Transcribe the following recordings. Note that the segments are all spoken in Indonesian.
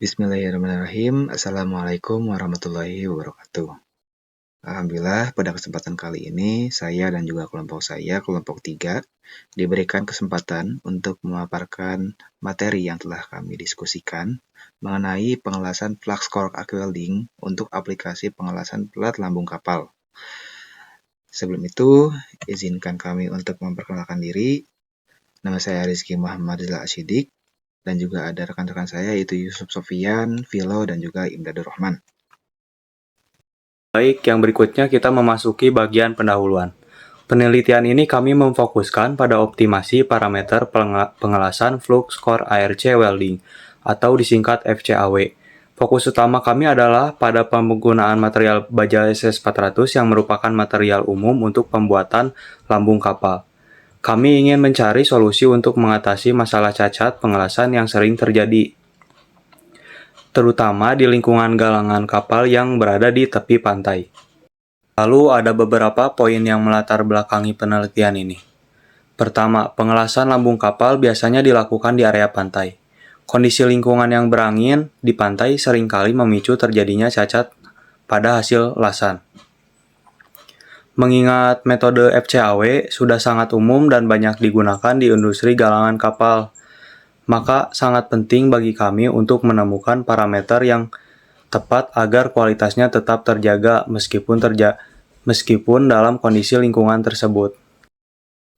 Bismillahirrahmanirrahim. Assalamualaikum warahmatullahi wabarakatuh. Alhamdulillah, pada kesempatan kali ini, saya dan juga kelompok 3, diberikan kesempatan untuk memaparkan materi yang telah kami diskusikan mengenai pengelasan flux cork arc welding untuk aplikasi pengelasan pelat lambung kapal. Sebelum itu, izinkan kami untuk memperkenalkan diri. Nama saya Rizky Muhammad Asyidik, dan juga ada rekan-rekan saya yaitu Yusuf Sofian, Vilo, dan juga Imdadur Rahman. Baik, yang berikutnya kita memasuki bagian pendahuluan. Penelitian ini kami memfokuskan pada optimasi parameter pengelasan flux core ARC welding atau disingkat FCAW. Fokus utama kami adalah pada penggunaan material baja SS400 yang merupakan material umum untuk pembuatan lambung kapal. Kami ingin mencari solusi untuk mengatasi masalah cacat pengelasan yang sering terjadi, terutama di lingkungan galangan kapal yang berada di tepi pantai. Lalu ada beberapa poin yang melatar belakangi penelitian ini. Pertama, pengelasan lambung kapal biasanya dilakukan di area pantai. Kondisi lingkungan yang berangin di pantai seringkali memicu terjadinya cacat pada hasil lasan. Mengingat metode FCAW sudah sangat umum dan banyak digunakan di industri galangan kapal, maka sangat penting bagi kami untuk menemukan parameter yang tepat agar kualitasnya tetap terjaga meskipun dalam kondisi lingkungan tersebut.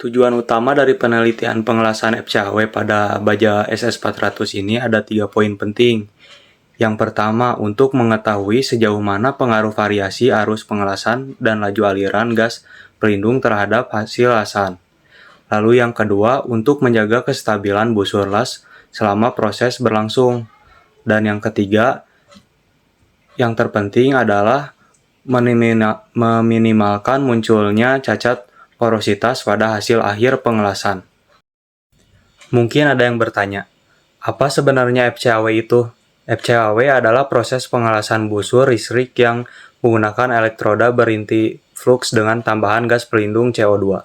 Tujuan utama dari penelitian pengelasan FCAW pada baja SS400 ini ada 3 poin penting. Yang pertama, untuk mengetahui sejauh mana pengaruh variasi arus pengelasan dan laju aliran gas pelindung terhadap hasil lasan. Lalu yang kedua, untuk menjaga kestabilan busur las selama proses berlangsung. Dan yang ketiga, yang terpenting adalah meminimalkan munculnya cacat porositas pada hasil akhir pengelasan. Mungkin ada yang bertanya, apa sebenarnya FCAW itu? FCAW adalah proses pengelasan busur listrik yang menggunakan elektroda berinti flux dengan tambahan gas pelindung CO2.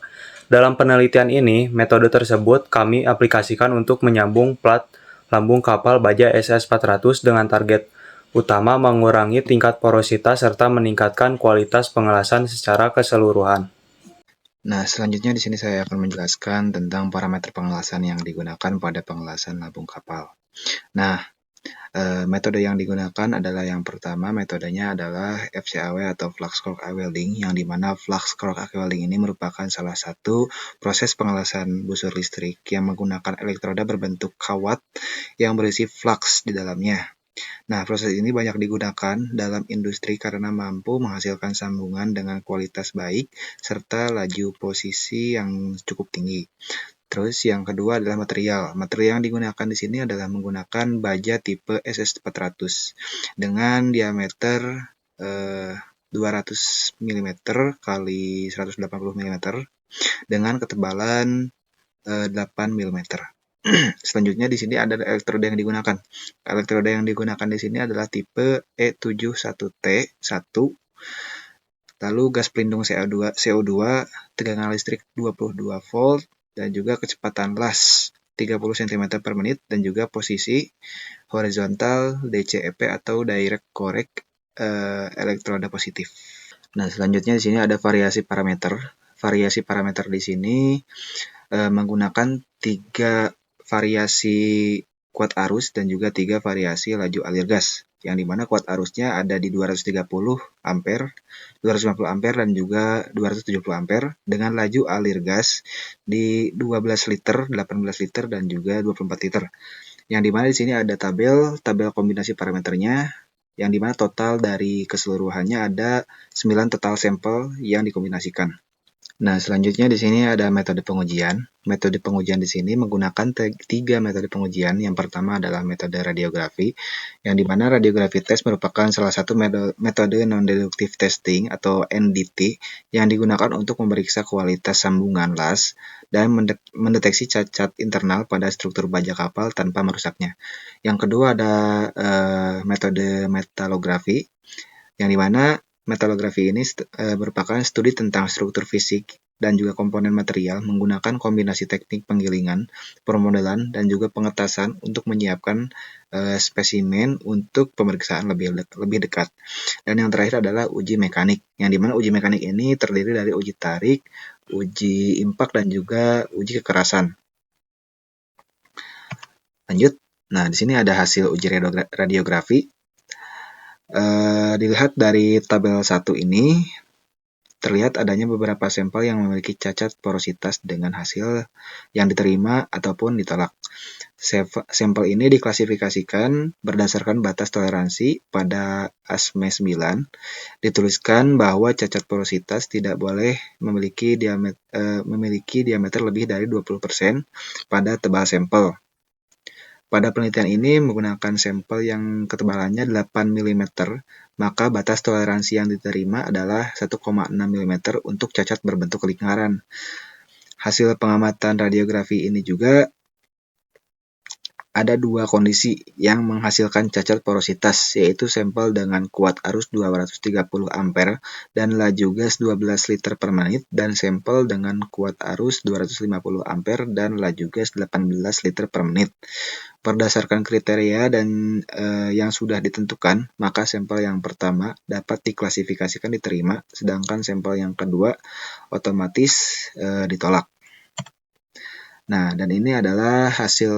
Dalam penelitian ini, metode tersebut kami aplikasikan untuk menyambung plat lambung kapal baja SS400 dengan target utama mengurangi tingkat porositas serta meningkatkan kualitas pengelasan secara keseluruhan. Nah, selanjutnya di sini saya akan menjelaskan tentang parameter pengelasan yang digunakan pada pengelasan lambung kapal. Nah, metode yang digunakan adalah yang pertama, metodenya adalah FCAW atau flux cork arc welding, yang dimana flux cork arc welding ini merupakan salah satu proses pengelasan busur listrik yang menggunakan elektroda berbentuk kawat yang berisi flux di dalamnya. Nah, proses ini banyak digunakan dalam industri karena mampu menghasilkan sambungan dengan kualitas baik serta laju posisi yang cukup tinggi. Terus yang kedua adalah material. Material yang digunakan di sini adalah menggunakan baja tipe SS400 dengan diameter 200 mm kali 180 mm dengan ketebalan 8 mm. Selanjutnya di sini ada elektroda yang digunakan. Elektroda yang digunakan di sini adalah tipe E71T1. Lalu gas pelindung CO2, tegangan listrik 22 volt, dan juga kecepatan las 30 cm per menit, dan juga posisi horizontal DCEP atau direct correct elektroda positif. Nah, selanjutnya di sini ada variasi parameter. Variasi parameter di sini menggunakan 3 variasi kuat arus dan juga 3 variasi laju alir gas, yang dimana kuat arusnya ada di 230 ampere, 250 ampere, dan juga 270 ampere, dengan laju alir gas di 12 liter, 18 liter, dan juga 24 liter. Yang dimana di sini ada tabel kombinasi parameternya, yang dimana total dari keseluruhannya ada 9 total sampel yang dikombinasikan. Nah, selanjutnya di sini ada metode pengujian. Metode pengujian di sini menggunakan 3 metode pengujian. Yang pertama adalah metode radiografi, yang dimana radiografi tes merupakan salah satu metode non-deductive testing atau NDT yang digunakan untuk memeriksa kualitas sambungan las dan mendeteksi cacat internal pada struktur baja kapal tanpa merusaknya. Yang kedua ada metode metalografi, yang dimana metalografi ini merupakan studi tentang struktur fisik dan juga komponen material menggunakan kombinasi teknik penggilingan, permodelan, dan juga pengetasan untuk menyiapkan spesimen untuk pemeriksaan lebih dekat. Dan yang terakhir adalah uji mekanik, yang dimana uji mekanik ini terdiri dari uji tarik, uji impak, dan juga uji kekerasan. Lanjut. Nah, di sini ada hasil uji radiografi. Dilihat dari tabel 1 ini, terlihat adanya beberapa sampel yang memiliki cacat porositas dengan hasil yang diterima ataupun ditolak. Sampel ini diklasifikasikan berdasarkan batas toleransi pada ASME 9. Dituliskan bahwa cacat porositas tidak boleh memiliki diameter lebih dari 20% pada tebal sampel. Pada penelitian ini menggunakan sampel yang ketebalannya 8 mm, maka batas toleransi yang diterima adalah 1,6 mm untuk cacat berbentuk lingkaran. Hasil pengamatan radiografi ini juga ada dua kondisi yang menghasilkan cacat porositas, yaitu sampel dengan kuat arus 230 ampere dan laju gas 12 liter per menit, dan sampel dengan kuat arus 250 ampere dan laju gas 18 liter per menit. Berdasarkan kriteria dan yang sudah ditentukan, maka sampel yang pertama dapat diklasifikasikan diterima, sedangkan sampel yang kedua otomatis ditolak. Nah, dan ini adalah hasil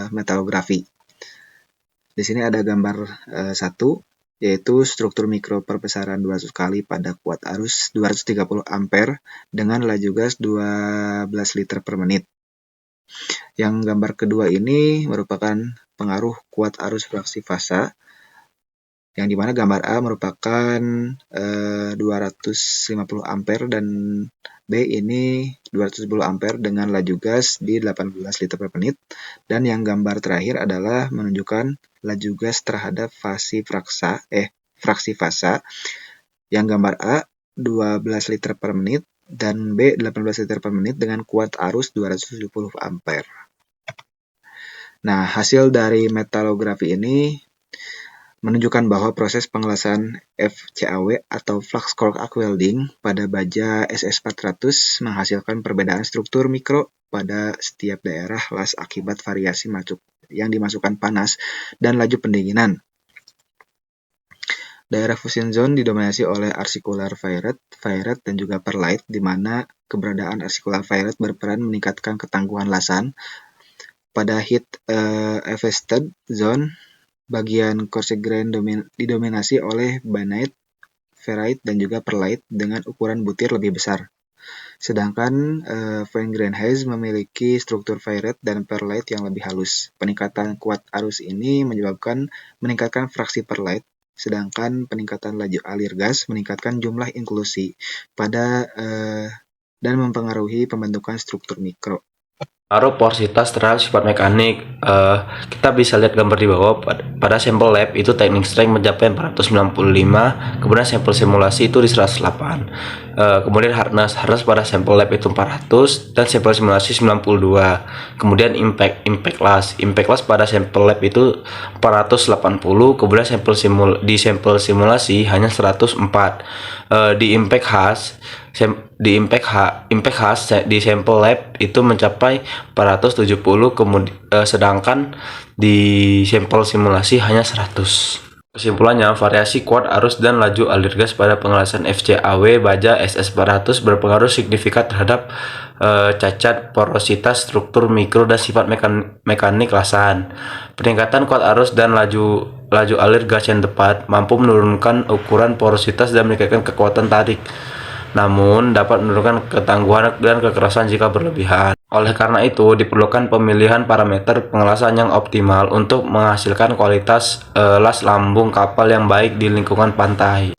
metalografi. Di sini ada gambar 1, yaitu struktur mikro perbesaran 200 kali pada kuat arus 230 ampere dengan laju gas 12 liter per menit. Yang gambar kedua ini merupakan pengaruh kuat arus fraksi fasa, yang dimana gambar A merupakan 250 ampere dan B ini 210 ampere dengan laju gas di 18 liter per menit, dan yang gambar terakhir adalah menunjukkan laju gas terhadap fraksi fasa, yang gambar A 12 liter per menit dan B 18 liter per menit dengan kuat arus 270 ampere. Nah, hasil dari metalografi ini menunjukkan bahwa proses pengelasan FCAW atau flux core arc welding pada baja SS400 menghasilkan perbedaan struktur mikro pada setiap daerah las akibat variasi yang dimasukkan panas dan laju pendinginan. Daerah fusion zone didominasi oleh articular Fairet dan juga perlite, di mana keberadaan articular Fairet berperan meningkatkan ketangguhan lasan. Pada heat affected zone, bagian coarse grain didominasi oleh bainite, ferrite, dan juga perlite dengan ukuran butir lebih besar. Sedangkan fine grain haze memiliki struktur ferrite dan perlite yang lebih halus. Peningkatan kuat arus ini menyebabkan meningkatkan fraksi perlite, sedangkan peningkatan laju alir gas meningkatkan jumlah inklusi dan mempengaruhi pembentukan struktur mikro. Pengaruh porositas terhadap sifat mekanik, kita bisa lihat gambar di bawah. Pada sampel lab itu teknik strength mencapai 495, kemudian sampel simulasi itu di 108. Kemudian hardness pada sampel lab itu 400 dan sampel simulasi 92. Kemudian impact loss pada sampel lab itu 480, kemudian sampel simulasi hanya 104. Di impact hash di sampel lab itu mencapai 470, sedangkan di sampel simulasi hanya 100. Kesimpulannya, variasi kuat arus dan laju alir gas pada pengelasan FCAW baja SS400 berpengaruh signifikan terhadap cacat porositas, struktur mikro, dan sifat mekanik lasan. Peningkatan kuat arus dan laju alir gas yang tepat mampu menurunkan ukuran porositas dan meningkatkan kekuatan tarik, namun dapat menurunkan ketangguhan dan kekerasan jika berlebihan. Oleh karena itu, diperlukan pemilihan parameter pengelasan yang optimal untuk menghasilkan kualitas las lambung kapal yang baik di lingkungan pantai.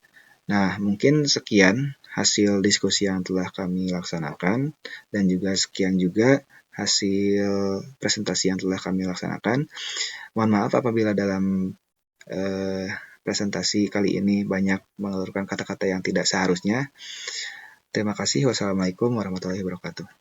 Nah, mungkin sekian hasil diskusi yang telah kami laksanakan, dan juga sekian juga hasil presentasi yang telah kami laksanakan. Mohon maaf apabila dalam presentasi kali ini banyak mengeluarkan kata-kata yang tidak seharusnya. Terima kasih. Wassalamualaikum warahmatullahi wabarakatuh.